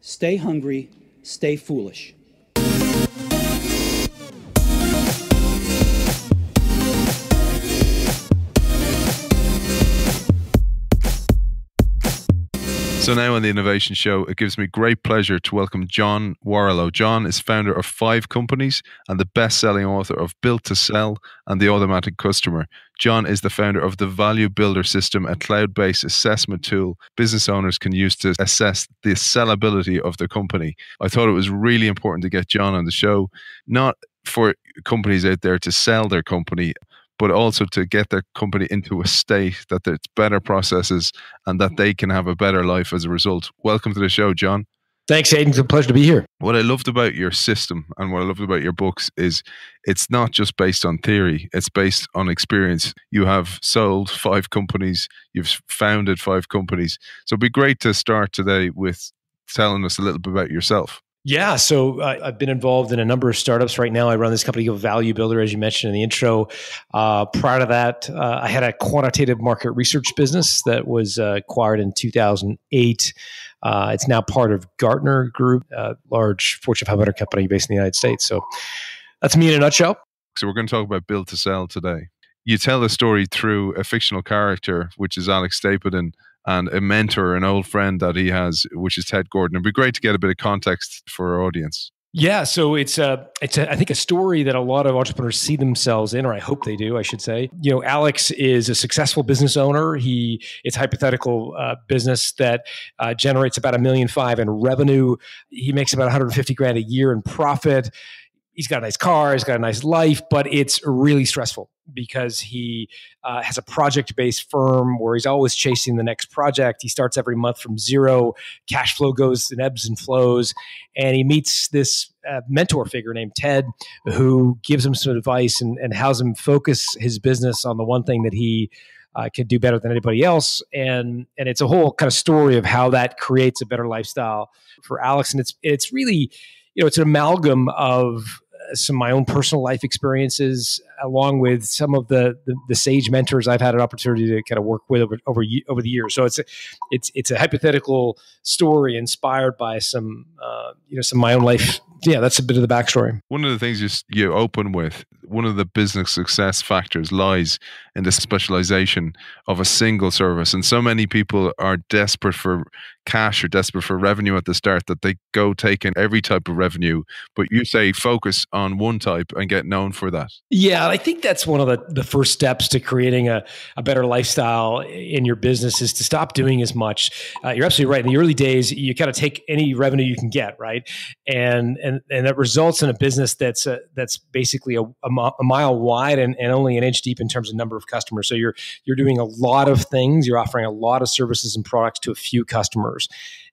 Stay hungry, stay foolish. So now on the Innovation Show, it gives me great pleasure to welcome John Warrillow. John is founder of 5 companies and the best-selling author of Built to Sell and The Automatic Customer. John is the founder of the Value Builder System, a cloud-based assessment tool business owners can use to assess the sellability of their company. I thought it was really important to get John on the show, not for companies out there to sell their company, but also to get their company into a state that there's better processes and that they can have a better life as a result. Welcome to the show, John. Thanks, Aidan. It's a pleasure to be here. What I loved about your system and what I loved about your books is it's not just based on theory, it's based on experience. You have sold 5 companies, you've founded 5 companies. So it'd be great to start today with telling us a little bit about yourself. Yeah, so I've been involved in a number of startups. Right now, I run this company called Value Builder, as you mentioned in the intro. Prior to that, I had a quantitative market research business that was acquired in 2008. It's now part of Gartner Group, a large Fortune 500 company based in the United States. So that's me in a nutshell. So we're going to talk about Built to Sell today. You tell the story through a fictional character, which is Alex Stapleton, and a mentor, an old friend that he has, which is Ted Gordon. It'd be great to get a bit of context for our audience. Yeah, so it's I think a story that a lot of entrepreneurs see themselves in, or I hope they do, I should say. You know, Alex is a successful business owner. It's a hypothetical business that generates about $1.5 million in revenue. He makes about 150 grand a year in profit. He's got a nice car, he's got a nice life, but it's really stressful because he has a project-based firm where he's always chasing the next project. He starts every month from zero. Cash flow goes in ebbs and flows. And he meets this mentor figure named Ted, who gives him some advice and helps him focus his business on the one thing that he can do better than anybody else. And it's a whole kind of story of how that creates a better lifestyle for Alex. And it's really, it's an amalgam of some of my own personal life experiences, along with some of the sage mentors I've had an opportunity to kind of work with over the years. So it's a hypothetical story inspired by some of my own life. Yeah, that's a bit of the backstory. One of the things you open with, one of the business success factors lies in the specialization of a single service. And so many people are desperate for cash or desperate for revenue at the start that they go take in every type of revenue. But you say focus on one type and get known for that. Yeah, I think that's one of the first steps to creating a better lifestyle in your business is to stop doing as much. You're absolutely right. In the early days, you kind of take any revenue you can get, right? And that results in a business that's basically a mile wide and only an inch deep in terms of number of customers. So you're doing a lot of things. You're offering a lot of services and products to a few customers.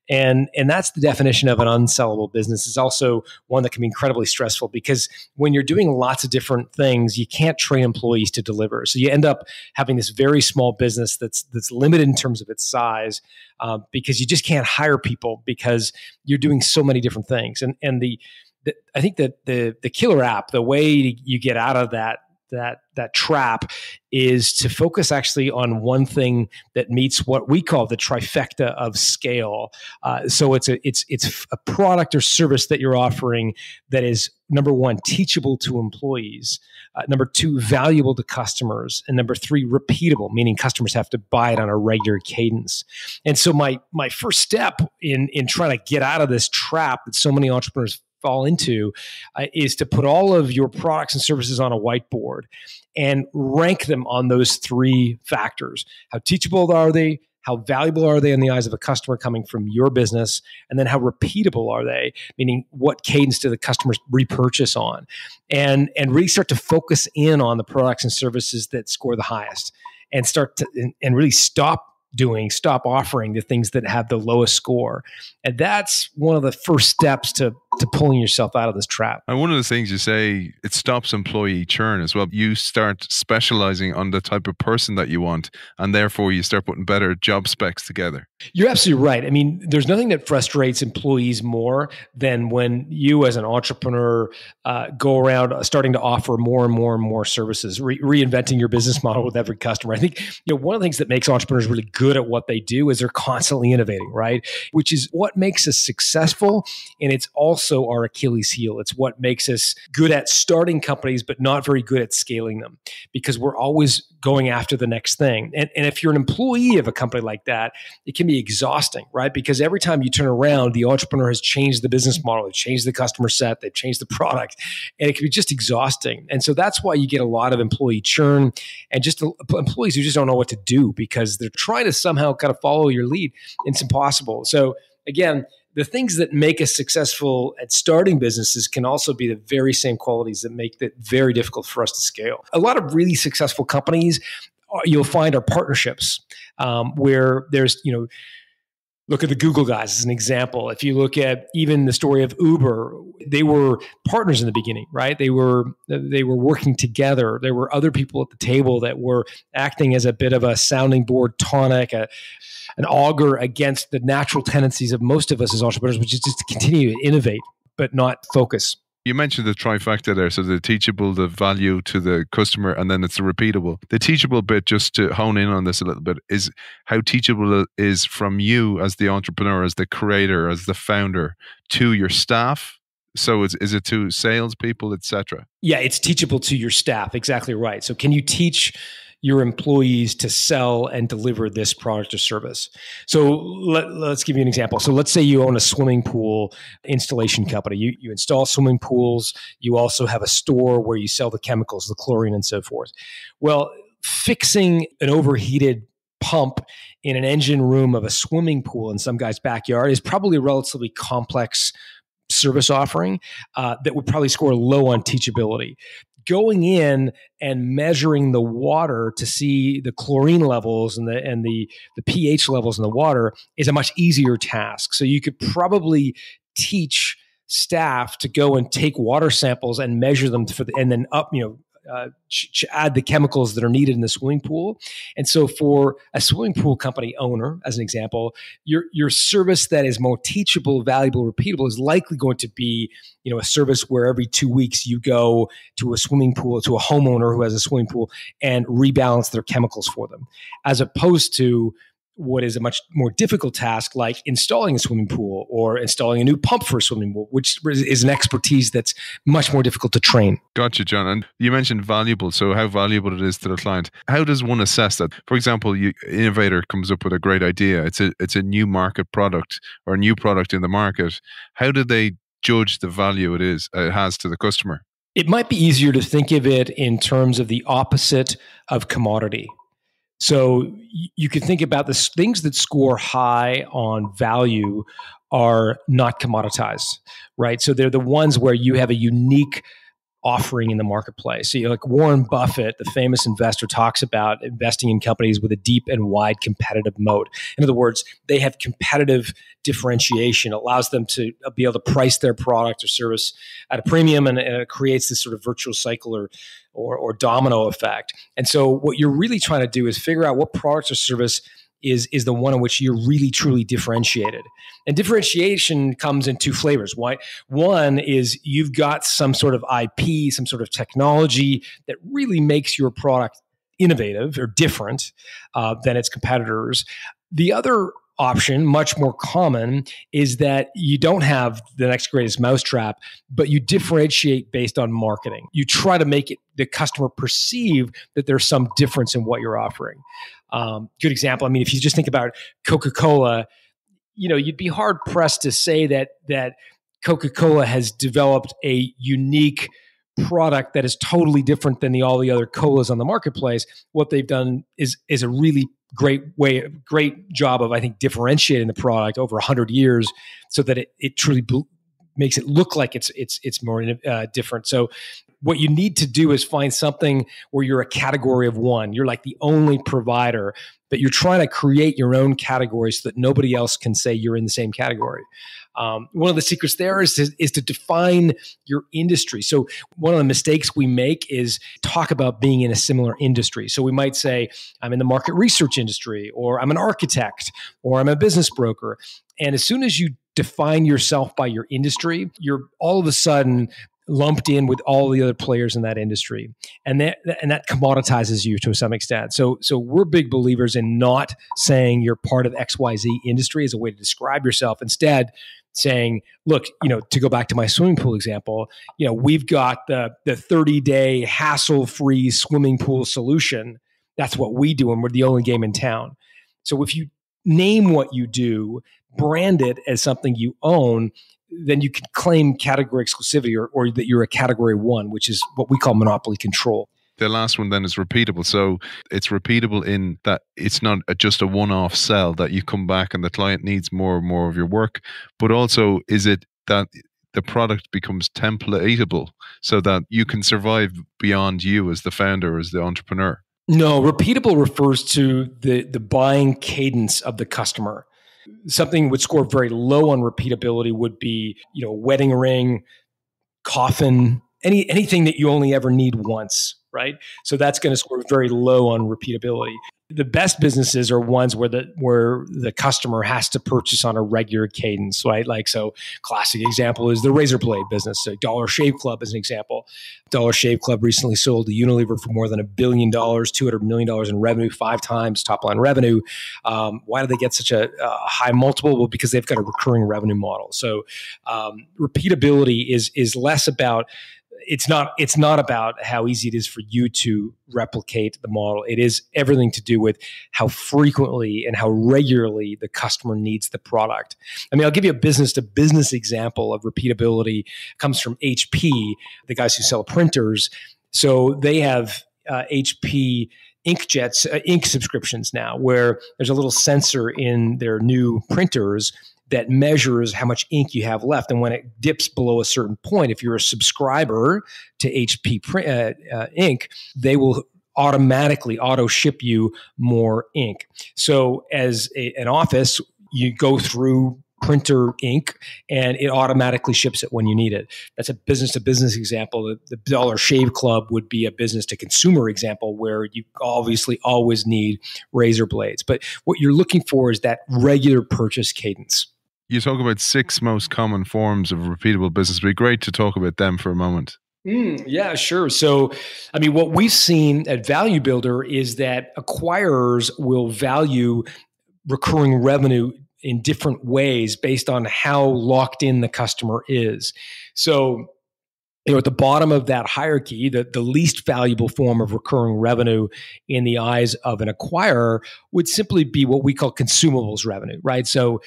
And that's the definition of an unsellable business. It's also one that can be incredibly stressful because when you're doing lots of different things, you can't train employees to deliver. So you end up having this very small business that's limited in terms of its size because you just can't hire people because you're doing so many different things. And I think that the killer app, the way you get out of that trap is to focus actually on one thing that meets what we call the trifecta of scale. So it's a product or service that you're offering that is, number one, teachable to employees, number two, valuable to customers, and number three, repeatable, meaning customers have to buy it on a regular cadence. And so my first step in trying to get out of this trap that so many entrepreneurs fall into is to put all of your products and services on a whiteboard and rank them on those 3 factors. How teachable are they? How valuable are they in the eyes of a customer coming from your business? And then how repeatable are they? Meaning what cadence do the customers repurchase on? And really start to focus in on the products and services that score the highest and and really stop offering the things that have the lowest score. And that's one of the first steps to to pulling yourself out of this trap. And one of the things you say, it stops employee churn as well. You start specializing on the type of person that you want, and therefore you start putting better job specs together. You're absolutely right. I mean, there's nothing that frustrates employees more than when you as an entrepreneur go around starting to offer more and more and more services, reinventing your business model with every customer. I think one of the things that makes entrepreneurs really good at what they do is they're constantly innovating, right? Which is what makes us successful, and it's also our Achilles heel. It's what makes us good at starting companies, but not very good at scaling them, because we're always going after the next thing. And if you're an employee of a company like that, it can be exhausting, right? Because every time you turn around, the entrepreneur has changed the business model, they've changed the customer set, they've changed the product, and it can be just exhausting. And so that's why you get a lot of employee churn and just employees who just don't know what to do because they're trying to somehow kind of follow your lead. It's impossible. So again, the things that make us successful at starting businesses can also be the very same qualities that make it very difficult for us to scale. A lot of really successful companies you'll find are partnerships where there's, look at the Google guys as an example. If you look at even the story of Uber, they were partners in the beginning, right? They were working together. There were other people at the table that were acting as a bit of a sounding board tonic, an augur against the natural tendencies of most of us as entrepreneurs, which is just to continue to innovate, but not focus. You mentioned the trifecta there. So the teachable, the value to the customer, and then it's the repeatable. The teachable bit, just to hone in on this a little bit, is how teachable it is from you as the entrepreneur, as the creator, as the founder, to your staff. So is it to salespeople, etc.? Yeah, it's teachable to your staff. Exactly right. So can you teach your employees to sell and deliver this product or service? So let's give you an example. So let's say you own a swimming pool installation company. You install swimming pools. You also have a store where you sell the chemicals, the chlorine and so forth. Well, fixing an overheated pump in an engine room of a swimming pool in some guy's backyard is probably a relatively complex service offering that would probably score low on teachability. Going in and measuring the water to see the chlorine levels and the pH levels in the water is a much easier task. So you could probably teach staff to go and take water samples and measure them and then add the chemicals that are needed in the swimming pool. And so for a swimming pool company owner, as an example, your service that is more teachable, valuable, repeatable is likely going to be, a service where every 2 weeks you go to a swimming pool, to a homeowner who has a swimming pool and rebalance their chemicals for them, as opposed to what is a much more difficult task like installing a swimming pool or installing a new pump for a swimming pool, which is an expertise that's much more difficult to train. Gotcha, John. And you mentioned valuable. So how valuable it is to the client. How does one assess that? For example, innovator comes up with a great idea. It's a new market product or a new product in the market. How do they judge the value it has to the customer? It might be easier to think of it in terms of the opposite of commodity. So you can think about the things that score high on value are not commoditized, right? So they're the ones where you have a unique offering in the marketplace. So like Warren Buffett, the famous investor, talks about investing in companies with a deep and wide competitive moat. In other words, they have competitive differentiation. It allows them to be able to price their product or service at a premium, and it creates this sort of virtuous cycle or domino effect. And so what you're really trying to do is figure out what product or service is the one in which you're really truly differentiated. And differentiation comes in two flavors. One is you've got some sort of IP, some sort of technology that really makes your product innovative or different than its competitors. The other option, much more common, is that you don't have the next greatest mousetrap, but you differentiate based on marketing. You try to make the customer perceive that there's some difference in what you're offering. Good example. I mean, if you just think about Coca-Cola, you'd be hard pressed to say that Coca-Cola has developed a unique product that is totally different than all the other colas on the marketplace. What they've done is a really great job of, I think, differentiating the product over 100 years so that it truly makes it look like it's more different. So what you need to do is find something where you're a category of one. You're like the only provider, but you're trying to create your own category so that nobody else can say you're in the same category. One of the secrets there is to define your industry. So one of the mistakes we make is talk about being in a similar industry. So we might say, I'm in the market research industry, or I'm an architect, or I'm a business broker. And as soon as you define yourself by your industry, you're all of a sudden lumped in with all the other players in that industry, and that commoditizes you to some extent. So we're big believers in not saying you're part of XYZ industry as a way to describe yourself. Instead, saying, look, to go back to my swimming pool example, we've got the 30-day hassle-free swimming pool solution. That's what we do, and we're the only game in town. So if you name what you do, brand it as something you own, then you can claim category exclusivity or that you're a category one, which is what we call monopoly control. The last one then is repeatable. So it's repeatable in that it's not just a one-off sell that you come back and the client needs more and more of your work, but also is it that the product becomes templatable so that you can survive beyond you as the founder, as the entrepreneur? No, repeatable refers to the buying cadence of the customer. Something would score very low on repeatability would be, wedding ring, coffin, anything that you only ever need once, right? So that's going to score very low on repeatability. The best businesses are ones where the customer has to purchase on a regular cadence, right? Like, so classic example is the razor blade business. So Dollar Shave Club is an example. Dollar Shave Club recently sold to Unilever for more than $1 billion, $200 million in revenue, 5 times top line revenue. Why do they get such a high multiple? Well, because they've got a recurring revenue model. So repeatability is less about, it's not about how easy it is for you to replicate the model. It is everything to do with how frequently and how regularly the customer needs the product. I mean, I'll give you a business-to-business example of repeatability. It comes from HP, the guys who sell printers. So they have HP inkjets, ink subscriptions now, where there's a little sensor in their new printers that measures how much ink you have left. And when it dips below a certain point, if you're a subscriber to HP ink, they will automatically auto ship you more ink. So as an office, you go through printer ink and it automatically ships it when you need it. That's a business to business example. The Dollar Shave Club would be a business to consumer example where you obviously always need razor blades. But what you're looking for is that regular purchase cadence. You talk about 6 most common forms of repeatable business. It'd be great to talk about them for a moment. Yeah, sure. So, I mean, what we've seen at Value Builder is that acquirers will value recurring revenue in different ways based on how locked in the customer is. So, at the bottom of that hierarchy, the least valuable form of recurring revenue in the eyes of an acquirer would simply be what we call consumables revenue, right? So,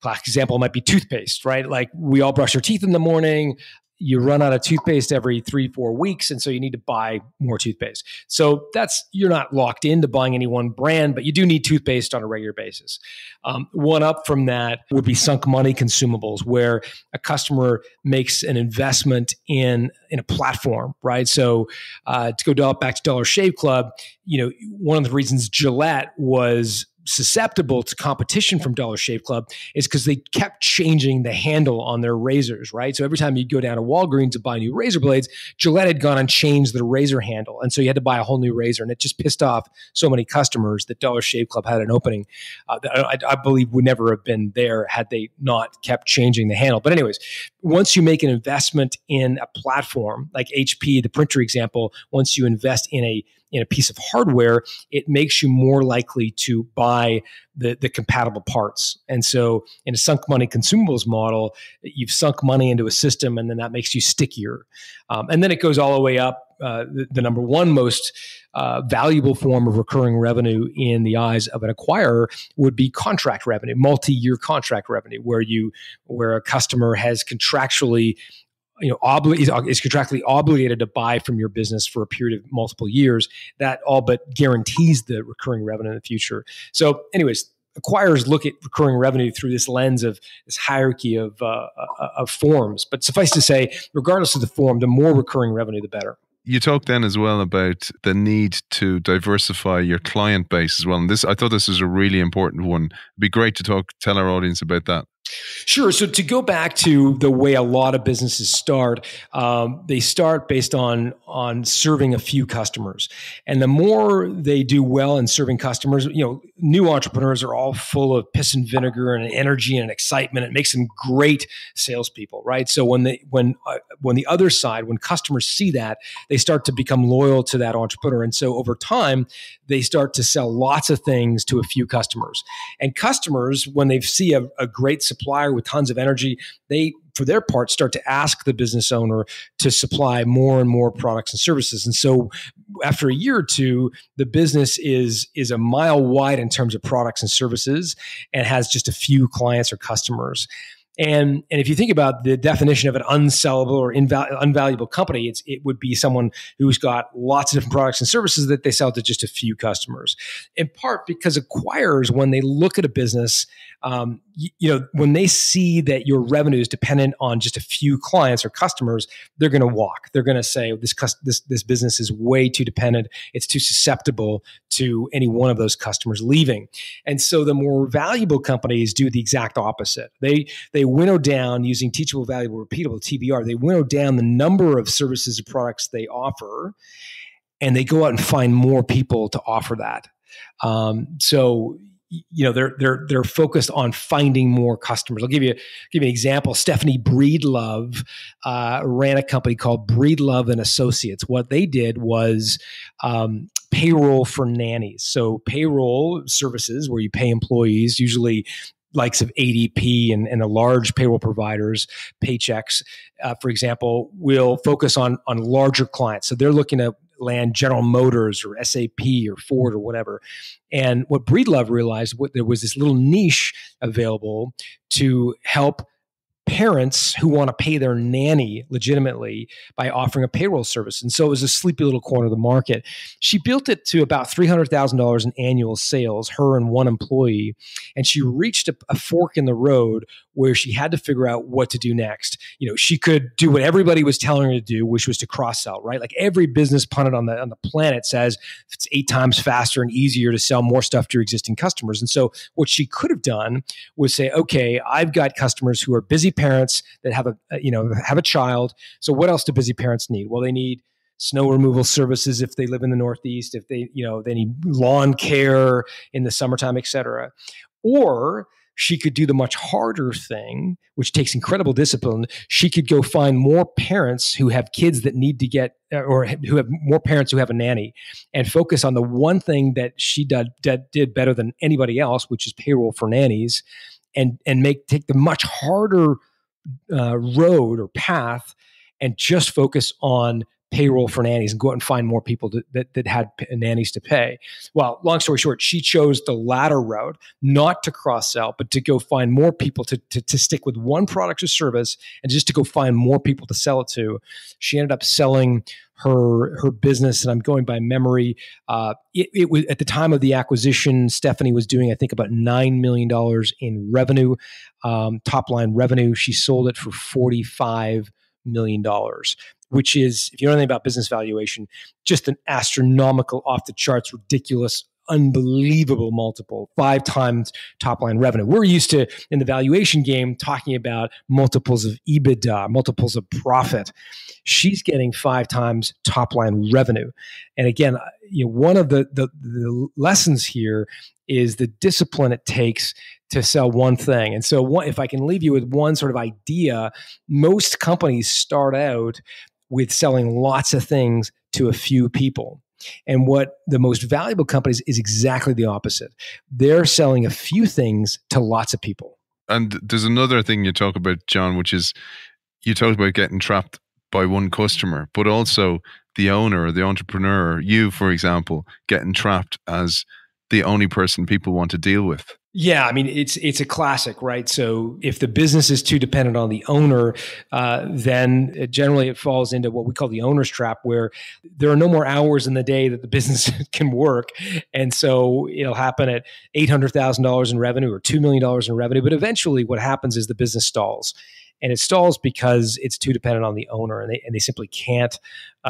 classic example might be toothpaste, right? Like we all brush our teeth in the morning. You run out of toothpaste every 3-4 weeks. And so you need to buy more toothpaste. So you're not locked into buying any one brand, but you do need toothpaste on a regular basis. One up from that would be sunk money consumables, where a customer makes an investment in a platform, right? So to go back to Dollar Shave Club, one of the reasons Gillette was susceptible to competition from Dollar Shave Club is because they kept changing the handle on their razors, right? So every time you go down to Walgreens to buy new razor blades, Gillette had gone and changed the razor handle. And so you had to buy a whole new razor. And it just pissed off so many customers that Dollar Shave Club had an opening that I believe would never have been there had they not kept changing the handle. But anyways, once you make an investment in a platform like HP, the printer example, once you invest in a piece of hardware, it makes you more likely to buy the compatible parts. And so in a sunk money consumables model, you've sunk money into a system, and then that makes you stickier. And then it goes all the way up. The number one most valuable form of recurring revenue in the eyes of an acquirer would be contract revenue, multi-year contract revenue, where a customer has contractually is contractually obligated to buy from your business for a period of multiple years. That all but guarantees the recurring revenue in the future. So anyways, acquirers look at recurring revenue through this lens of this hierarchy of forms. But suffice to say, regardless of the form, the more recurring revenue, the better. You talked then as well about the need to diversify your client base as well. And I thought this was a really important one. It'd be great to tell our audience about that. Sure. So to go back to the way a lot of businesses start, they start based on serving a few customers, and the more they do well in serving customers, new entrepreneurs are all full of piss and vinegar and energy and excitement. It makes them great salespeople, right? So when the other side, when customers see that, they start to become loyal to that entrepreneur, and so over time, they start to sell lots of things to a few customers. And customers, when they see a great supplier with tons of energy, they, for their part, start to ask the business owner to supply more and more products and services. And so after a year or two, the business is a mile wide in terms of products and services and has just a few clients or customers. And if you think about the definition of an unsellable or unvaluable company, it would be someone who's got lots of different products and services that they sell to just a few customers. In part because acquirers, when they look at a business, when they see that your revenue is dependent on just a few clients or customers, they're going to walk. They're going to say this business is way too dependent. It's too susceptible to any one of those customers leaving. And so the more valuable companies do the exact opposite. They winnow down, using teachable, valuable, repeatable, TVR. They winnow down the number of services or products they offer, and they go out and find more people to offer that. They're focused on finding more customers. I'll give you an example. Stephanie Breedlove ran a company called Breedlove and Associates. What they did was payroll for nannies. So payroll services where you pay employees, usually likes of ADP and the large payroll providers, Paychex, for example, will focus on larger clients. So they're looking to land General Motors or SAP or Ford or whatever. And what Breedlove realized, there was this little niche available to help parents who want to pay their nanny legitimately by offering a payroll service. And so it was a sleepy little corner of the market. She built it to about $300,000 in annual sales, her and one employee. And she reached a fork in the road where she had to figure out what to do next. She could do what everybody was telling her to do, which was to cross-sell, right? Like every business pundit on the planet says it's 8 times faster and easier to sell more stuff to your existing customers. And so what she could have done was say, okay, I've got customers who are busy parents that have a child. So what else do busy parents need? Well, they need snow removal services if they live in the Northeast, if they need lawn care in the summertime, et cetera. Or she could do the much harder thing, which takes incredible discipline. She could go find more parents who have kids that need to get, or who have more parents who have a nanny, and focus on the one thing that she did better than anybody else, which is payroll for nannies, and take the much harder road or path and just focus on payroll for nannies and go out and find more people that had nannies to pay. Well, long story short, she chose the latter route, not to cross-sell, but to go find more people to stick with one product or service and just to go find more people to sell it to. She ended up selling her business, and I'm going by memory. It was at the time of the acquisition, Stephanie was doing, I think, about $9 million in revenue, top line revenue. She sold it for $45 million, which is, if you know anything about business valuation, just an astronomical, off the charts, ridiculous, unbelievable multiple, 5 times top line revenue. We're used to, in the valuation game, talking about multiples of EBITDA, multiples of profit. She's getting 5 times top line revenue. And again, one of the lessons here is the discipline it takes to sell one thing. And so if I can leave you with one sort of idea, most companies start out with selling lots of things to a few people. And what the most valuable companies is exactly the opposite. They're selling a few things to lots of people. And there's another thing you talk about, John, which is you talk about getting trapped by one customer, but also the owner or the entrepreneur, you, for example, getting trapped as the only person people want to deal with. Yeah, I mean, it's a classic, right? So if the business is too dependent on the owner, then generally it falls into what we call the owner's trap, where there are no more hours in the day that the business can work. And so it'll happen at $800,000 in revenue or $2 million in revenue. But eventually what happens is the business stalls. And it stalls because it's too dependent on the owner, and they simply can't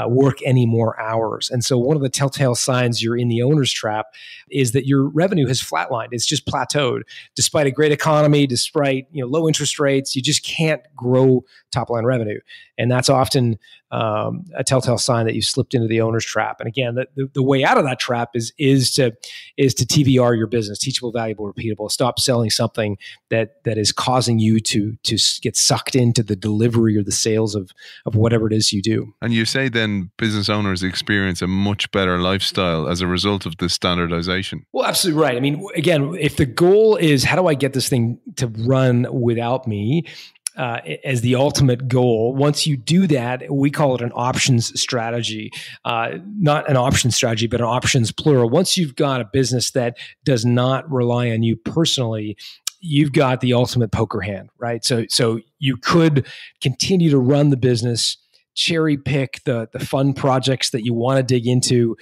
work any more hours. And so one of the telltale signs you're in the owner's trap is that your revenue has flatlined. It's just plateaued. Despite a great economy, despite low interest rates, you just can't grow top line revenue. And that's often a telltale sign that you've slipped into the owner's trap. And again, the way out of that trap is to TVR your business, teachable, valuable, repeatable. Stop selling something that is causing you to get sucked into the delivery or the sales of whatever it is you do. And you say then business owners experience a much better lifestyle as a result of this standardization. Well, absolutely right. I mean, again, if the goal is how do I get this thing to run without me, as the ultimate goal. Once you do that, we call it an options strategy, not an options strategy, but an options plural. Once you've got a business that does not rely on you personally, you've got the ultimate poker hand, right? So you could continue to run the business, cherry pick the fun projects that you want to dig into,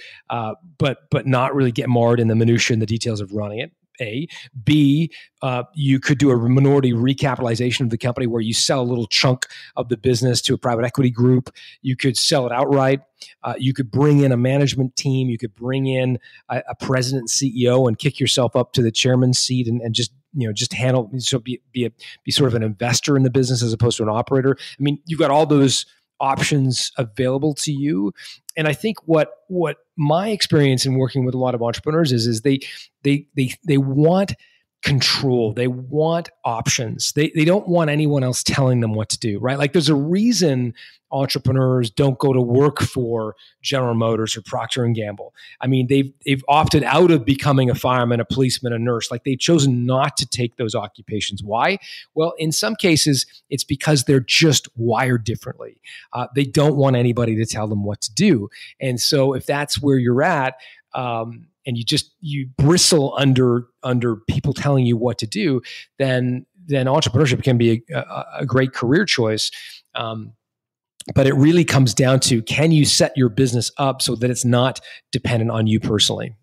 but not really get marred in the minutia and the details of running it. A. B, you could do a minority recapitalization of the company where you sell a little chunk of the business to a private equity group. You could sell it outright. You could bring in a management team. You could bring in a president and CEO and kick yourself up to the chairman's seat and just handle, so be sort of an investor in the business as opposed to an operator. I mean, you've got all those options available to you. And I think what my experience in working with a lot of entrepreneurs is they want control. They want options. They don't want anyone else telling them what to do, right? Like there's a reason entrepreneurs don't go to work for General Motors or Procter & Gamble. I mean, they've opted out of becoming a fireman, a policeman, a nurse. Like they've chosen not to take those occupations. Why? Well, in some cases, it's because they're just wired differently. They don't want anybody to tell them what to do. And so if that's where you're at, and you bristle under people telling you what to do, then entrepreneurship can be a great career choice. But it really comes down to, can you set your business up so that it's not dependent on you personally?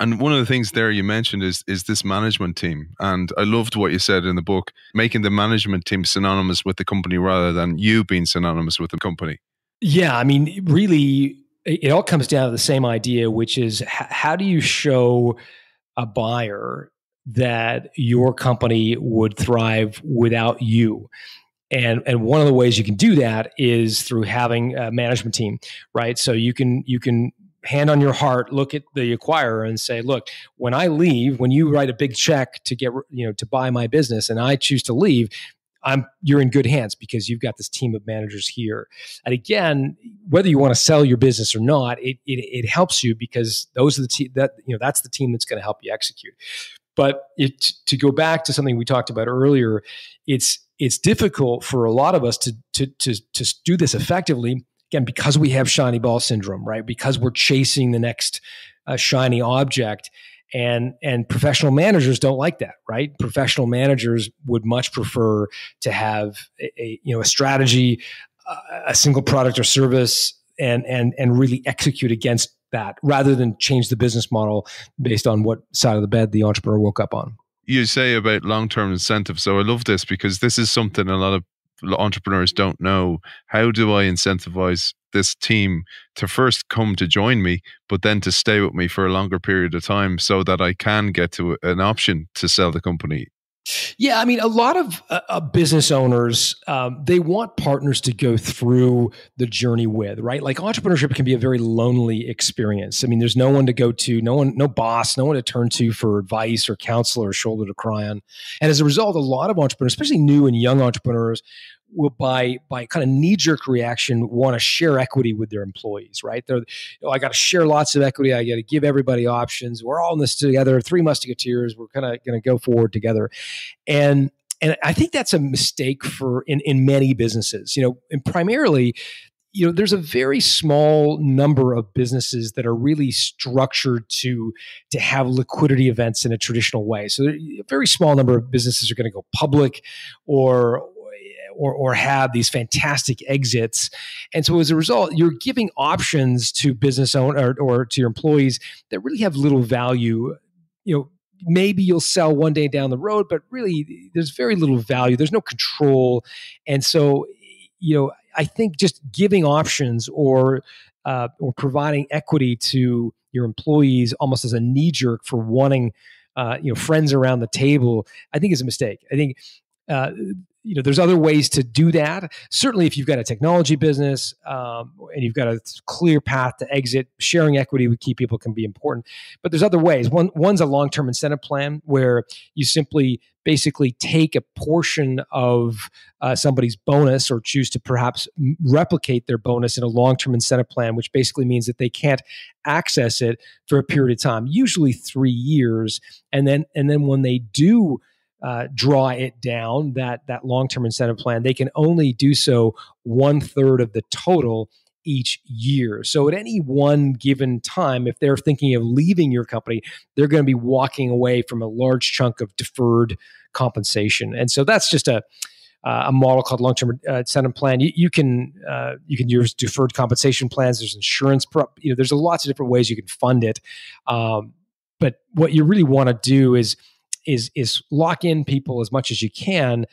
And one of the things there you mentioned is this management team. And I loved what you said in the book, making the management team synonymous with the company rather than you being synonymous with the company. Yeah, I mean, really, it all comes down to the same idea, which is how do you show a buyer that your company would thrive without you? And one of the ways you can do that is through having a management team, right? So you can hand on your heart, look at the acquirer and say, look, when I leave, when you write a big check to get, to buy my business and I choose to leave, you're in good hands because you've got this team of managers here. And again, whether you want to sell your business or not, it helps you because those are that's the team that's going to help you execute. But to go back to something we talked about earlier, it's difficult for a lot of us to do this effectively. Again, because we have shiny ball syndrome, right? Because we're chasing the next shiny object. And professional managers don't like that, right? Professional managers would much prefer to have a strategy, a single product or service, and really execute against that rather than change the business model based on what side of the bed the entrepreneur woke up on. You say about long-term incentives. So I love this because this is something a lot of entrepreneurs don't know. How do I incentivize this team to first come to join me, but then to stay with me for a longer period of time so that I can get to an option to sell the company? Yeah, I mean, a lot of business owners, they want partners to go through the journey with, right? Like entrepreneurship can be a very lonely experience. I mean, there's no one to go to, no boss, no one to turn to for advice or counsel or shoulder to cry on. And as a result, a lot of entrepreneurs, especially new and young entrepreneurs, will by kind of knee-jerk reaction want to share equity with their employees, right? I got to share lots of equity. I got to give everybody options. We're all in this together. Three musketeers. We're kind of going to go forward together. And I think that's a mistake in many businesses, and primarily, there's a very small number of businesses that are really structured to have liquidity events in a traditional way. So a very small number of businesses are going to go public or have these fantastic exits. And so as a result, you're giving options to business owner or to your employees that really have little value, maybe you'll sell one day down the road, but really there's very little value. There's no control. And so, I think just giving options or providing equity to your employees almost as a knee jerk for wanting, friends around the table, I think is a mistake. I think, there's other ways to do that. Certainly, if you've got a technology business and you've got a clear path to exit, sharing equity with key people can be important. But there's other ways. One's a long-term incentive plan where you simply basically take a portion of somebody's bonus or choose to perhaps replicate their bonus in a long-term incentive plan, which basically means that they can't access it for a period of time, usually 3 years. And then when they do draw it down, that long-term incentive plan, they can only do so 1/3 of the total each year. So at any one given time, if they're thinking of leaving your company, they're going to be walking away from a large chunk of deferred compensation. And so that's just a model called long-term incentive plan. You can use deferred compensation plans. There's insurance. There's lots of different ways you can fund it. But what you really want to do is lock in people as much as you can.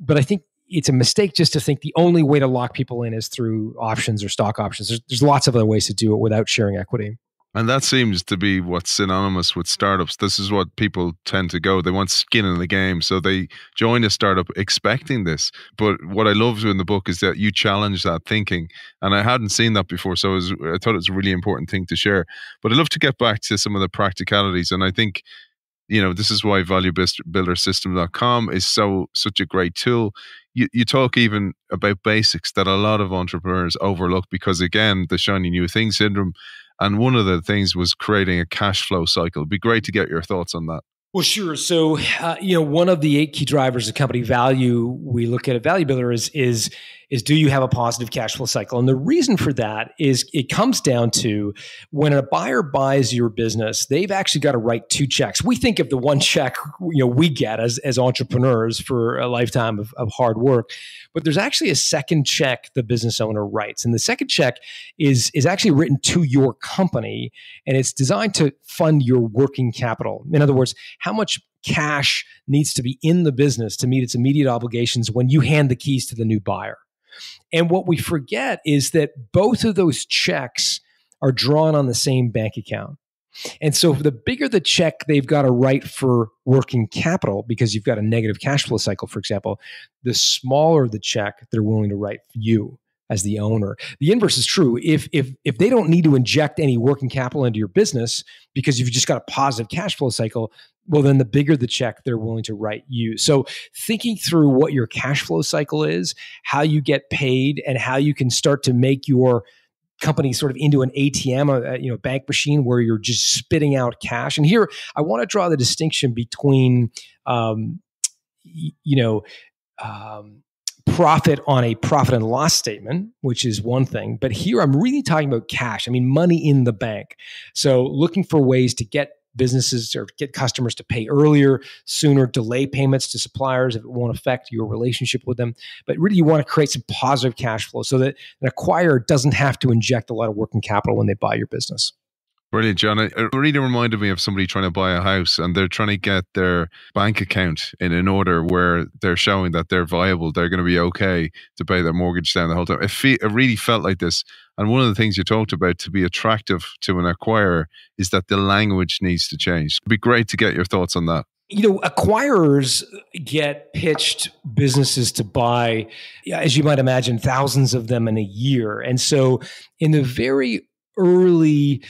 But I think it's a mistake just to think the only way to lock people in is through options or stock options. There's lots of other ways to do it without sharing equity. And that seems to be what's synonymous with startups. This is what people tend to go. They want skin in the game. So they join a startup expecting this. But what I love in the book is that you challenge that thinking. And I hadn't seen that before. So I thought it was a really important thing to share. But I'd love to get back to some of the practicalities. And I think, this is why valuebuildersystem.com is such a great tool. You talk even about basics that a lot of entrepreneurs overlook because, again, the shiny new thing syndrome. And one of the things was creating a cash flow cycle. It'd be great to get your thoughts on that. Well, sure. So, one of the 8 key drivers of company value we look at Value Builder is do you have a positive cash flow cycle? And the reason for that is it comes down to when a buyer buys your business, they've actually got to write 2 checks. We think of the one check we get as entrepreneurs for a lifetime of hard work, but there's actually a second check the business owner writes, and the second check is actually written to your company, and it's designed to fund your working capital. In other words, how much cash needs to be in the business to meet its immediate obligations when you hand the keys to the new buyer. And what we forget is that both of those checks are drawn on the same bank account. And so the bigger the check they've got to write for working capital, because you've got a negative cash flow cycle, for example, the smaller the check they're willing to write for you as the owner. The inverse is true. If they don't need to inject any working capital into your business because you've just got a positive cash flow cycle, well, then the bigger the check they're willing to write you. So thinking through what your cash flow cycle is, how you get paid, and how you can start to make your company sort of into an ATM, a bank machine where you're just spitting out cash. And here I want to draw the distinction between, profit on a profit and loss statement, which is one thing. But here I'm really talking about cash. I mean, money in the bank. So looking for ways to get businesses or get customers to pay earlier, sooner, delay payments to suppliers if it won't affect your relationship with them. But really, you want to create some positive cash flow so that an acquirer doesn't have to inject a lot of working capital when they buy your business. Brilliant, John. It really reminded me of somebody trying to buy a house and they're trying to get their bank account in an order where they're showing that they're viable, they're going to be okay to pay their mortgage down the whole time. It really felt like this. And one of the things you talked about to be attractive to an acquirer is that the language needs to change. It'd be great to get your thoughts on that. Acquirers get pitched businesses to buy, as you might imagine, thousands of them in a year. And so in the very early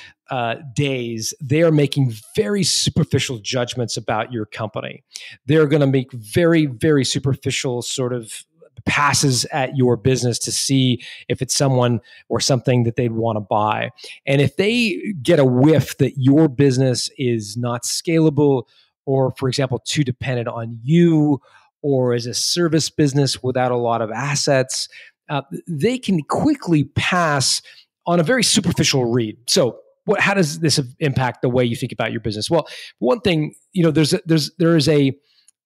days, they are making very superficial judgments about your company. They're going to make very, very superficial sort of passes at your business to see if it's someone or something that they'd want to buy. And if they get a whiff that your business is not scalable, or, for example, too dependent on you, or is a service business without a lot of assets, they can quickly pass on a very superficial read. So how does this impact the way you think about your business? Well, one thing, there is a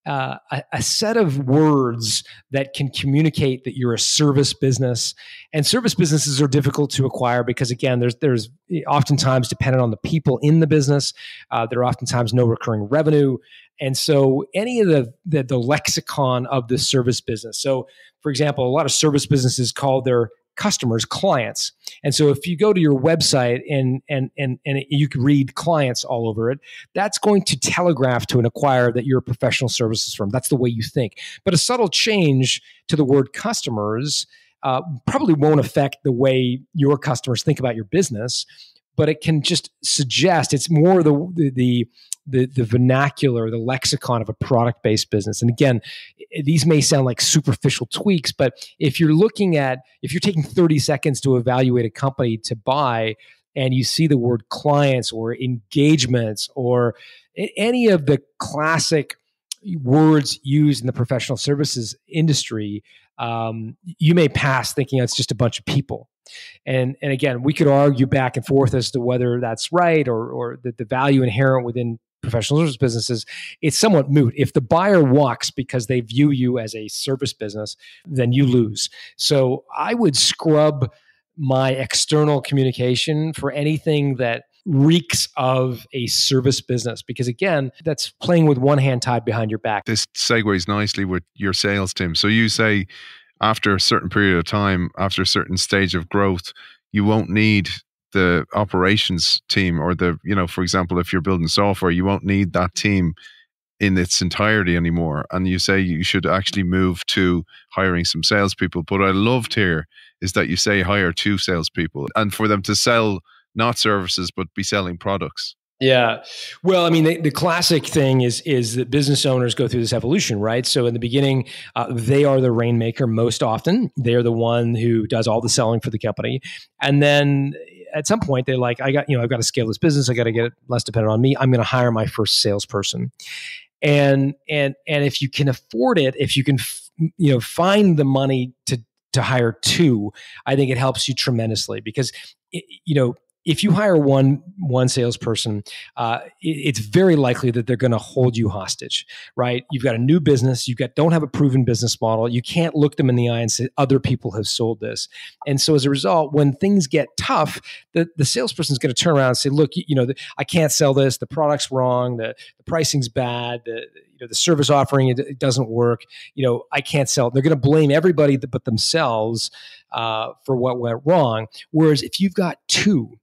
a set of words that can communicate that you're a service business. And service businesses are difficult to acquire because, again, there's oftentimes dependent on the people in the business. There are oftentimes no recurring revenue. And so any of the lexicon of the service business. So, for example, a lot of service businesses call their customers clients. And so if you go to your website and you can read clients all over it, that's going to telegraph to an acquirer that you're a professional services firm. That's the way you think. But a subtle change to the word customers probably won't affect the way your customers think about your business, but it can just suggest it's more the vernacular, the lexicon of a product-based business. And again, these may sound like superficial tweaks, but if you're taking 30 seconds to evaluate a company to buy, and you see the word clients or engagements or any of the classic words used in the professional services industry, you may pass thinking it's just a bunch of people. And again, we could argue back and forth as to whether that's right or the value inherent within professional service businesses. It's somewhat moot. If the buyer walks because they view you as a service business, then you lose. So I would scrub my external communication for anything that reeks of a service business, because again, that's playing with one hand tied behind your back. This segues nicely with your sales team. So you say after a certain period of time, after a certain stage of growth, you won't need the operations team or for example, if you're building software, you won't need that team in its entirety anymore. And you say you should actually move to hiring some salespeople. But what I loved here is that you say hire 2 salespeople and for them to sell not services, but be selling products. Yeah. Well, I mean, the classic thing is that business owners go through this evolution, right? So in the beginning, they are the rainmaker most often. They're the one who does all the selling for the company. And then at some point, they're like, I've got to scale this business. I got to get it less dependent on me. I'm going to hire my first salesperson. And if you can afford it, if you can, find the money to hire 2, I think it helps you tremendously because, if you hire one salesperson, it's very likely that they're going to hold you hostage, right? You've got a new business, don't have a proven business model. You can't look them in the eye and say, other people have sold this. And so as a result, when things get tough, the salesperson is going to turn around and say, look, I can't sell this. The product's wrong. The pricing's bad. The service offering, it doesn't work. I can't sell. They're going to blame everybody but themselves for what went wrong. Whereas if you've got 2,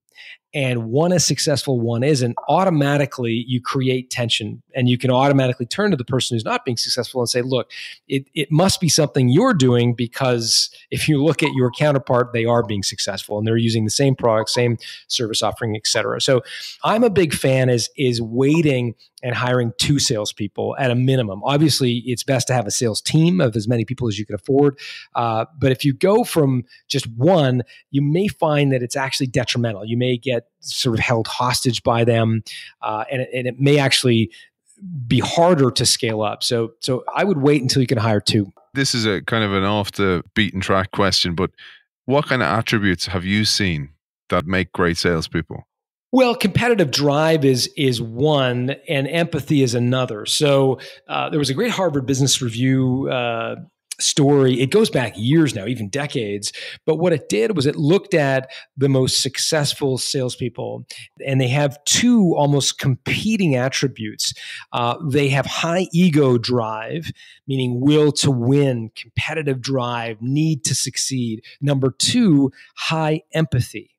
and one is successful, one isn't, automatically you create tension and you can automatically turn to the person who's not being successful and say, look, it must be something you're doing, because if you look at your counterpart, they are being successful and they're using the same product, same service offering, et cetera. So I'm a big fan is waiting and hiring 2 salespeople at a minimum. Obviously, it's best to have a sales team of as many people as you can afford. But if you go from just 1, you may find that it's actually detrimental. You may get sort of held hostage by them, and it may actually be harder to scale up. So I would wait until you can hire 2. This is a kind of an off the beaten track question, but what kind of attributes have you seen that make great salespeople? Well, competitive drive is one, and empathy is another. So there was a great Harvard Business Review story. It goes back years now, even decades. But what it did was it looked at the most successful salespeople, and they have 2 almost competing attributes. They have high ego drive, meaning will to win, competitive drive, need to succeed. Number 2, high empathy.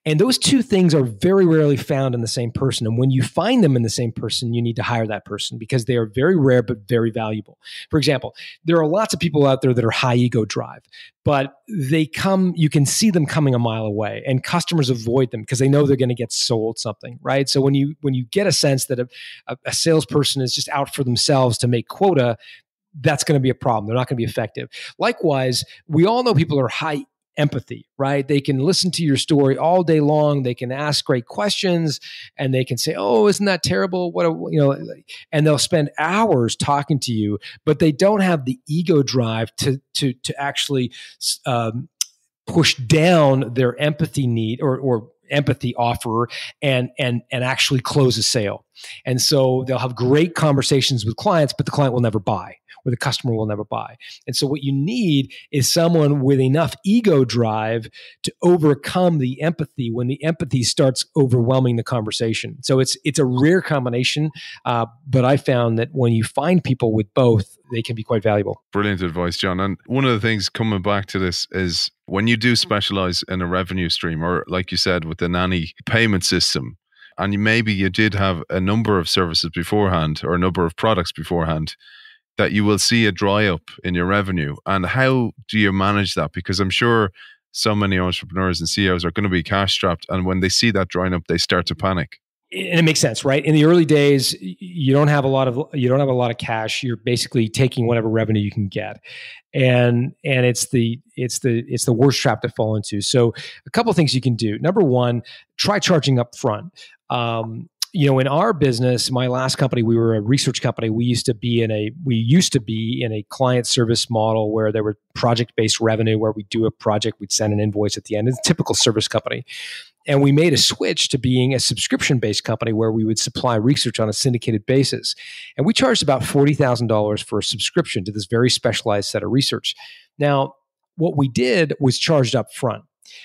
And those 2 things are very rarely found in the same person. And when you find them in the same person, you need to hire that person because they are very rare but very valuable. For example, there are lots of people out there that are high ego drive, but you can see them coming a mile away, and customers avoid them because they know they're going to get sold something, right? So when you get a sense that a salesperson is just out for themselves to make quota, that's going to be a problem. They're not going to be effective. Likewise, we all know people are high empathy, right? They can listen to your story all day long. They can ask great questions, and they can say, "Oh, isn't that terrible?" And they'll spend hours talking to you, but they don't have the ego drive to actually push down their empathy need or empathy offer and actually close a sale. And so they'll have great conversations with clients, but the client will never buy, or the customer will never buy. And so what you need is someone with enough ego drive to overcome the empathy when the empathy starts overwhelming the conversation. So it's a rare combination, but I found that when you find people with both, they can be quite valuable. Brilliant advice, John. And one of the things coming back to this is when you do specialize in a revenue stream, or like you said, with the nanny payment system, and maybe you did have a number of services beforehand or a number of products beforehand, that you will see a dry up in your revenue. And how do you manage that? Because I'm sure so many entrepreneurs and CEOs are going to be cash strapped. And when they see that drying up, they start to panic. And it makes sense, right? In the early days, you don't have a lot of cash. You're basically taking whatever revenue you can get, and it's the worst trap to fall into. So a couple of things you can do. Number one, try charging up front. In our business, my last company, we were a research company. We used to be in a client service model where there were project-based revenue, where we do a project, we'd send an invoice at the end. It's a typical service company. And we made a switch to being a subscription-based company where we would supply research on a syndicated basis. And we charged about $40,000 for a subscription to this very specialized set of research. Now, what we did was charged up front.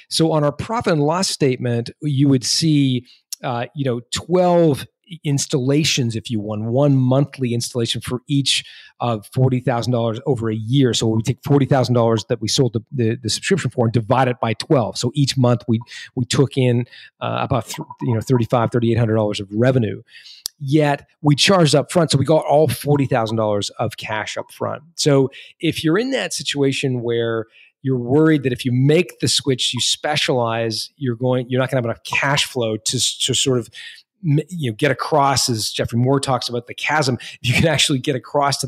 So on our profit and loss statement, you would see 12 installations, if you want, one monthly installation for each of $40,000 over a year. So we take $40,000 that we sold the subscription for and divide it by 12. So each month we took in about $3,500-$3,800 of revenue. Yet we charged up front, so we got all $40,000 of cash up front. So if you're in that situation where you're worried that if you make the switch, you specialize, you're not going to have enough cash flow to sort of get across, as Jeffrey Moore talks about, the chasm. If you can actually get across to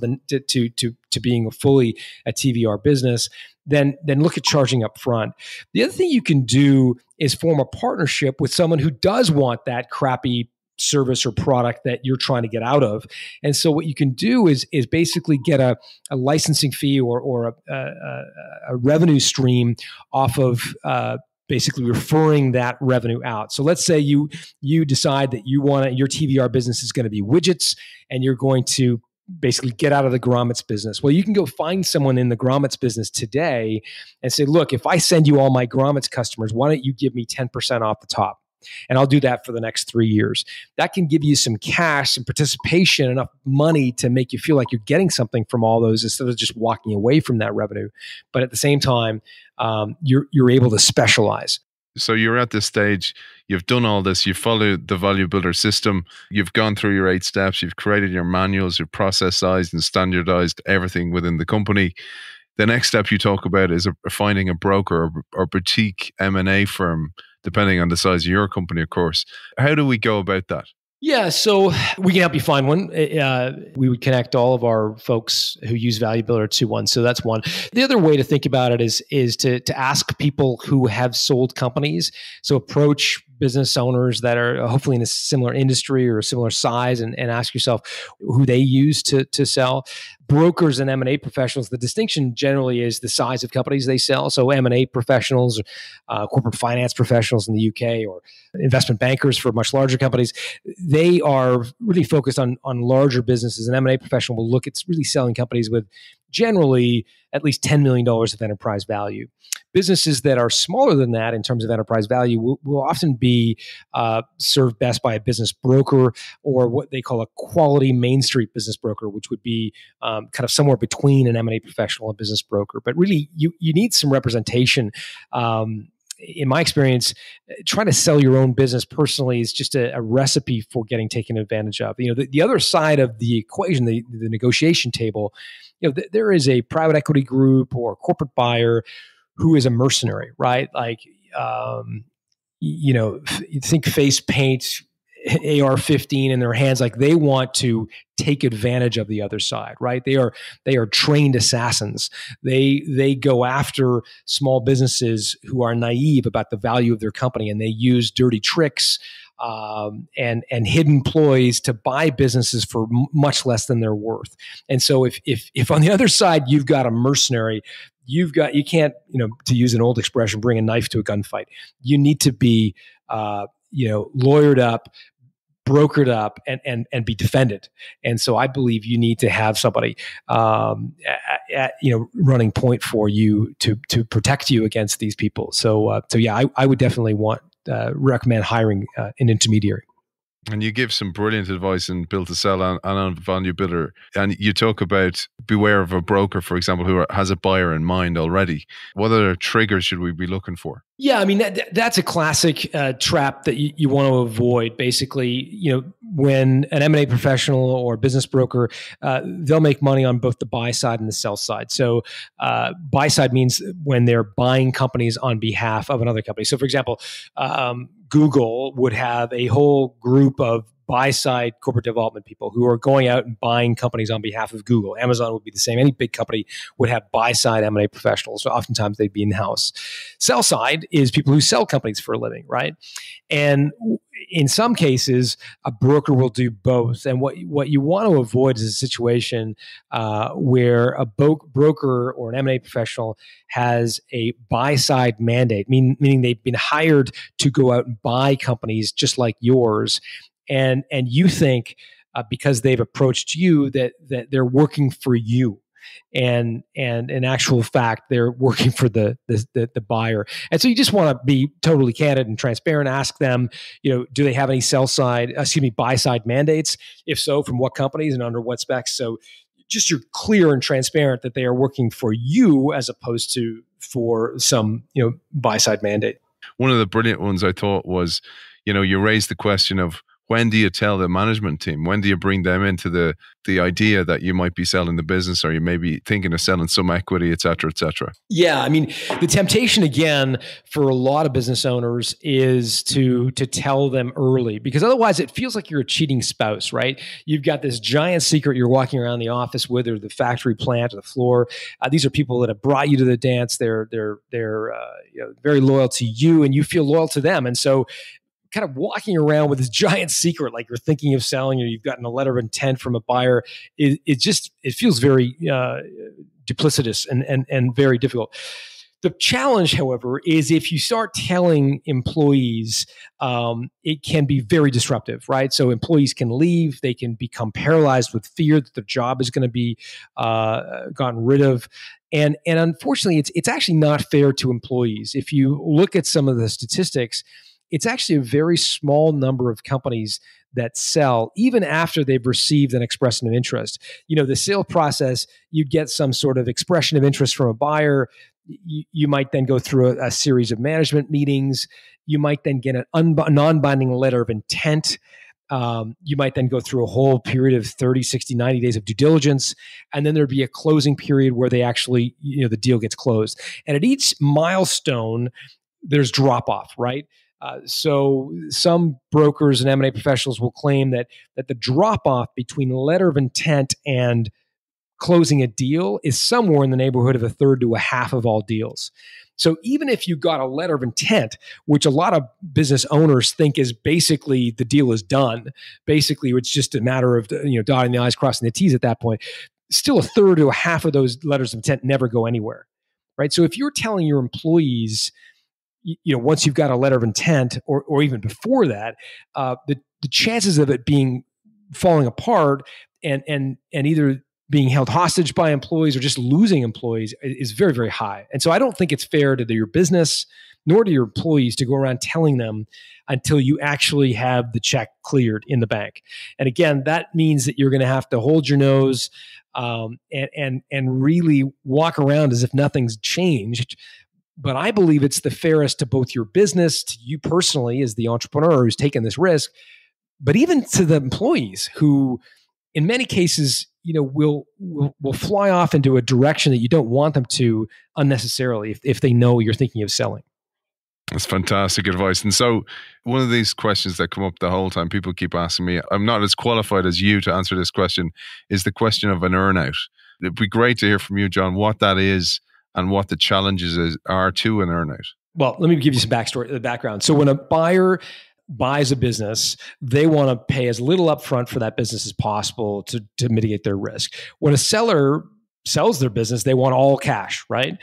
being a fully a TVR business, then look at charging up front. The other thing you can do is form a partnership with someone who does want that crappy service or product that you're trying to get out of. And so what you can do is basically get a licensing fee or a revenue stream off of basically referring that revenue out. So let's say you decide that your TVR business is going to be widgets, and you're going to basically get out of the grommets business. Well, you can go find someone in the grommets business today and say, look, if I send you all my grommets customers, why don't you give me 10% off the top? And I'll do that for the next 3 years. That can give you some cash, some participation, enough money to make you feel like you're getting something from all those instead of just walking away from that revenue. But at the same time, you're able to specialize. So you're at this stage, you've done all this, you've followed the value builder system, you've gone through your 8 steps, you've created your manuals, you've processized and standardized everything within the company. The next step you talk about is finding a broker or boutique M&A firm, depending on the size of your company, of course. How do we go about that? Yeah, so we can help you find one. We would connect all of our folks who use Value Builder to one. So that's one. The other way to think about it is to ask people who have sold companies. So approach business owners that are hopefully in a similar industry or a similar size and ask yourself who they use to sell. Brokers and M&A professionals, the distinction generally is the size of companies they sell. So M&A professionals, corporate finance professionals in the UK, or investment bankers for much larger companies, they are really focused on larger businesses. An M&A professional will look at really selling companies with generally at least $10 million of enterprise value. Businesses that are smaller than that in terms of enterprise value will often be served best by a business broker, or what they call a quality Main Street business broker, which would be kind of somewhere between an M&A professional and a business broker. But really, you need some representation. In my experience, trying to sell your own business personally is just a recipe for getting taken advantage of. The other side of the equation, the negotiation table, there is a private equity group or corporate buyer who is a mercenary, right? Like, you think face paint, AR-15 in their hands, like they want to take advantage of the other side, right? They are trained assassins. They go after small businesses who are naive about the value of their company, and they use dirty tricks and hidden ploys to buy businesses for much less than they're worth. And so if on the other side you've got a mercenary, you can't, to use an old expression, bring a knife to a gunfight. You need to be lawyered up, brokered up, and be defended. And so I believe you need to have somebody running point for you to protect you against these people. So yeah, I would definitely recommend hiring an intermediary. And you give some brilliant advice in Build to Sell and on Value Builder. And you talk about beware of a broker, for example, who has a buyer in mind already. What other triggers should we be looking for? Yeah, I mean, that's a classic trap that you want to avoid. Basically, when an M&A professional or business broker, they'll make money on both the buy side and the sell side. So buy side means when they're buying companies on behalf of another company. So for example, Google would have a whole group of buy-side corporate development people who are going out and buying companies on behalf of Google. Amazon would be the same. Any big company would have buy-side M&A professionals. So oftentimes they'd be in-house. Sell-side is people who sell companies for a living, right? And in some cases, a broker will do both. And what you want to avoid is a situation where a broker or an M&A professional has a buy-side mandate, meaning they've been hired to go out and buy companies just like yours. And you think because they've approached you that they're working for you, and in actual fact they're working for the buyer. And so you just want to be totally candid and transparent. Ask them, do they have any buy side mandates? If so, from what companies and under what specs? So just you're clear and transparent that they are working for you as opposed to for some buy side mandate. One of the brilliant ones I thought was, you raised the question of, when do you tell the management team? When do you bring them into the idea that you might be selling the business, or you may be thinking of selling some equity, et cetera, et cetera? Yeah, I mean, the temptation again for a lot of business owners is to tell them early, because otherwise it feels like you're a cheating spouse, right? You've got this giant secret you're walking around the office with, or the factory plant, or the floor. These are people that have brought you to the dance. They're very loyal to you, and you feel loyal to them, and so kind of walking around with this giant secret, like you're thinking of selling, or you've gotten a letter of intent from a buyer, it feels very duplicitous and very difficult. The challenge, however, is if you start telling employees, it can be very disruptive, right? So employees can leave, they can become paralyzed with fear that their job is going to be gotten rid of. And unfortunately, it's actually not fair to employees. If you look at some of the statistics, it's actually a very small number of companies that sell even after they've received an expression of interest. The sale process, you get some sort of expression of interest from a buyer. You might then go through a series of management meetings. You might then get a non-binding letter of intent. You might then go through a whole period of 30, 60, 90 days of due diligence. And then there'd be a closing period where they actually, the deal gets closed. And at each milestone, there's drop off, right? So some brokers and M&A professionals will claim that the drop-off between letter of intent and closing a deal is somewhere in the neighborhood of a third to a half of all deals. So even if you got a letter of intent, which a lot of business owners think is basically the deal is done, basically it's just a matter of dotting the I's, crossing the T's at that point, still a third to a half of those letters of intent never go anywhere, right? So if you're telling your employees, once you've got a letter of intent, or even before that, the chances of it falling apart and either being held hostage by employees or just losing employees is very, very high. And so I don't think it's fair to your business nor to your employees to go around telling them until you actually have the check cleared in the bank. And again, that means that you're going to have to hold your nose and really walk around as if nothing's changed. But I believe it's the fairest to both your business, to you personally as the entrepreneur who's taken this risk, but even to the employees who, in many cases, will fly off into a direction that you don't want them to unnecessarily if they know you're thinking of selling. That's fantastic advice. And so one of these questions that come up the whole time, people keep asking me, I'm not as qualified as you to answer this question, is the question of an earnout. It'd be great to hear from you, John, what that is and what the challenges are to an earnout. Well, let me give you some background. So when a buyer buys a business, they want to pay as little upfront for that business as possible to mitigate their risk. When a seller sells their business, they want all cash, right?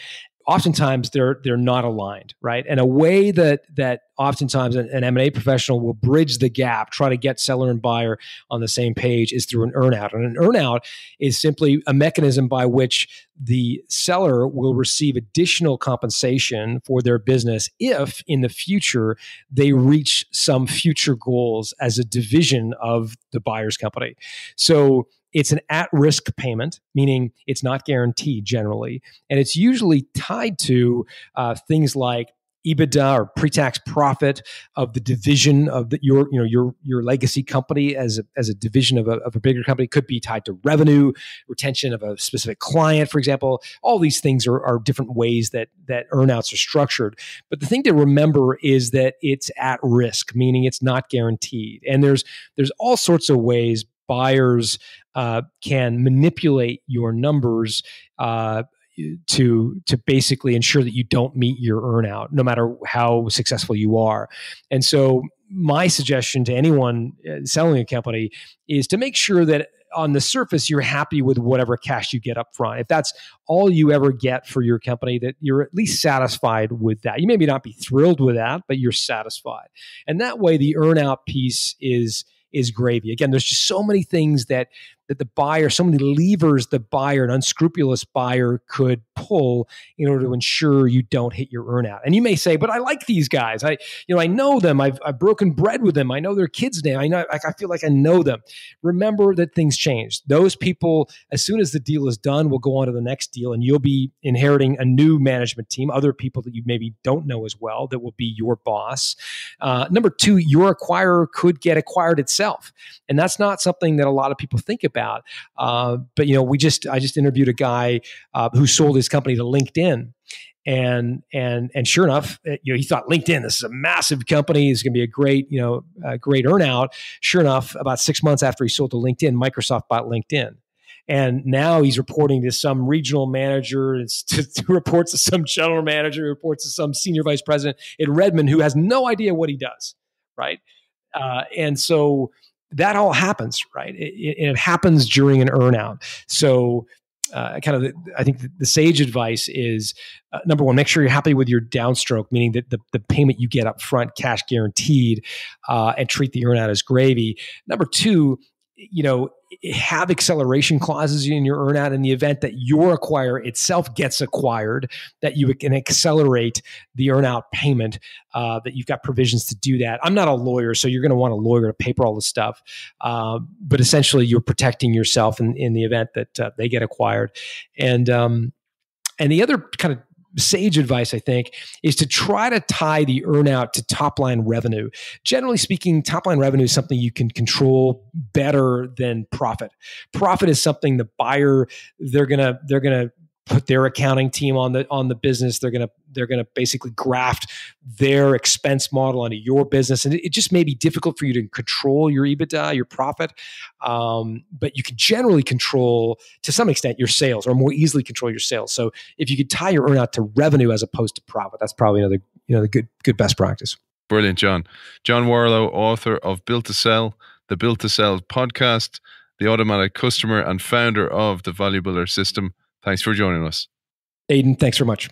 oftentimes they're not aligned, right? And a way that oftentimes an M&A professional will bridge the gap, try to get seller and buyer on the same page, is through an earnout. And an earnout is simply a mechanism by which the seller will receive additional compensation for their business if in the future they reach some future goals as a division of the buyer's company. So it's an at-risk payment, meaning it's not guaranteed generally, and it's usually tied to things like EBITDA or pre-tax profit of the division of your legacy company as a division of a bigger company. It could be tied to revenue, retention of a specific client, for example. All these things are different ways that earnouts are structured. But the thing to remember is that it's at risk, meaning it's not guaranteed. And there's all sorts of ways buyers can manipulate your numbers to basically ensure that you don't meet your earnout, no matter how successful you are. And so my suggestion to anyone selling a company is to make sure that on the surface, you're happy with whatever cash you get up front. If that's all you ever get for your company, that you're at least satisfied with that. You maybe not be thrilled with that, but you're satisfied. And that way the earnout piece is gravy. Again, there's just so many things that the buyer, so many levers the buyer, an unscrupulous buyer, could pull in order to ensure you don't hit your earnout. And you may say, "But I like these guys. I know them. I've broken bread with them. I know their kids' name. I feel like I know them." Remember that things change. Those people, as soon as the deal is done, will go on to the next deal, and you'll be inheriting a new management team, other people that you maybe don't know as well that will be your boss. Number two, your acquirer could get acquired itself, and that's not something that a lot of people think about. But I just interviewed a guy who sold his company to LinkedIn, and sure enough, he thought LinkedIn, this is a massive company, it's going to be a great earnout. Sure enough, about 6 months after he sold to LinkedIn, Microsoft bought LinkedIn. And now he's reporting to some regional manager, reports to some general manager, reports to some senior vice president in Redmond who has no idea what he does, right? And so that all happens, right? It happens during an earnout. So I think the sage advice is, number one, make sure you're happy with your downstroke, meaning that the payment you get up front, cash guaranteed, and treat the earnout as gravy. Number two, have acceleration clauses in your earnout in the event that your acquirer itself gets acquired, that you can accelerate the earnout payment, that you've got provisions to do that. I'm not a lawyer, so you're going to want a lawyer to paper all this stuff. But essentially, you're protecting yourself in the event that they get acquired. And the other kind of sage advice, I think, is to try to tie the earnout to top line revenue. Generally speaking, top line revenue is something you can control better than profit. Profit is something the buyer, they're gonna put their accounting team on the business. They're gonna basically graft their expense model onto your business, and it just may be difficult for you to control your EBITDA, your profit. But you can generally control, to some extent, your sales, or more easily control your sales. So if you could tie your earnout to revenue as opposed to profit, that's probably another good best practice. Brilliant, John. John Warrillow, author of Built to Sell, the Built to Sell podcast, the Automatic Customer, and founder of the Value Builder System. Thanks for joining us. Aidan, thanks very much.